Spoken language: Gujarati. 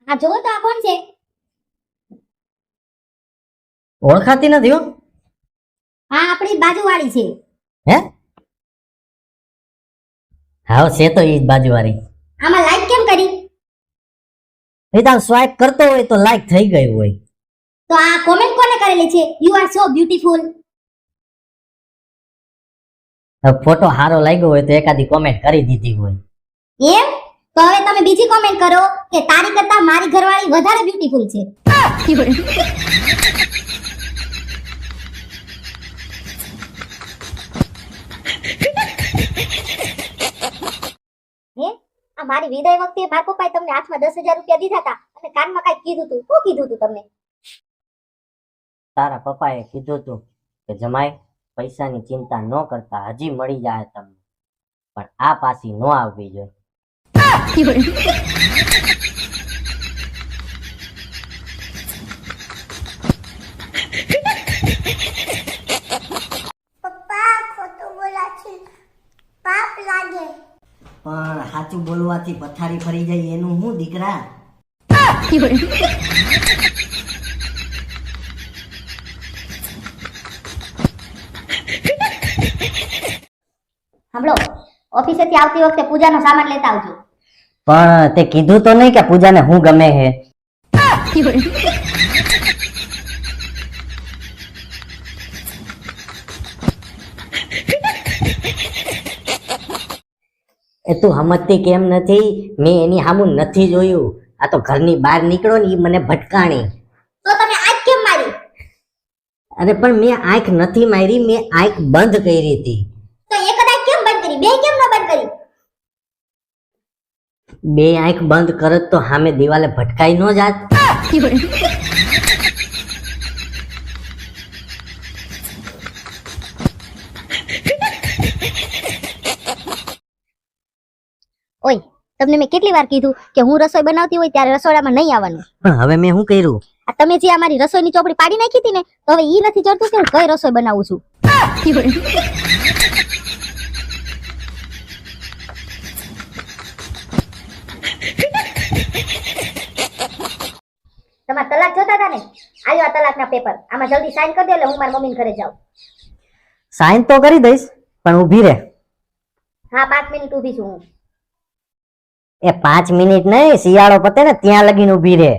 આ જો તો આ કોણ છે? ઓળખાતી નથી હો. હા, આપણી બાજુવાળી છે. હે? હા છે તો ઈ જ બાજુવાળી. આમાં લાઈક કેમ કરી? એ તો સ્વાઇપ કરતો હોય તો લાઈક થઈ ગયું હોય. તો આ કોમેન્ટ કોને કરેલી છે? You are so beautiful. Photo સારો લાગ્યો હોય તો એકાદી કોમેન્ટ કરી દીધી હોય. એમ? તો હવે તમે બીજી કોમેન્ટ કરો કે તારી કરતા મારી ઘરવાળી વધારે બ્યુટીફુલ છે. હે? આ મારી વિદાય વખતે મારા પપ્પાએ તમને હાથમાં 10,000 રૂપિયા દીધા હતા અને કાનમાં કાંઈ કીધું તું. શું કીધું તું તમને? તારા પપ્પાએ કીધું તું કે જમાઈ પૈસાની ચિંતા ન કરતા, હજી મળી જાય તમને, પણ આ પાછી ન આવવી જોઈએ. પપ્પા ખોટું બોલાથી પાપ લાગે. પણ સાચું બોલવાથી પથારી ફરી જાય એનું હું દીકરા. સાંભળો, ઓફિસેથી આવતી વખતે પૂજાનો સામાન લેતા આવજો. પણ તે કીધું તો નહીં કે પૂજાને હું ગમે હે. એ તું સમજતી કેમ નથી? મેં એની સામું નથી જોયું. આ તો ઘરની બહાર નીકળો ને ઈ મને ભટકાણી. તો તમે આજ કેમ મારી? અરે પણ મેં આંખ નથી મારી, મેં આંખ બંધ કરી હતી. તો એક જ આંખ કેમ બંધ કરી? બે કેમ ન બંધ કરી? બે આંખ બંધ કરત તો સામે દિવાલે ભટકાઈ ન જાત. ઓય, તમને મેં કેટલી વાર કીધું કે હું રસોઈ બનાવતી હોય ત્યારે રસોડામાં નહીં આવવાનું. પણ હવે મેં શું કર્યું? આ તમે જે અમારી રસોઈની ચોપડી પાડી નાખી હતી ને, તો હવે ઈ નથી ચડતું કે હું કઈ રસોઈ બનાવું છું. તમારા તલાક જોતા હતા ને? આયો આ તલાકના પેપર. આમાં જલ્દી સાઈન કરી દો એટલે હું મારી મમ્મીને ઘરે જાઉં. સાઈન તો કરી દઈશ, પણ ઊભી રહે. હા, 5 મિનિટ ઊભી છું હું. એ 5 મિનિટ નહીં, શિયાળો પતે ને ત્યાં લગીને ઊભી રહે.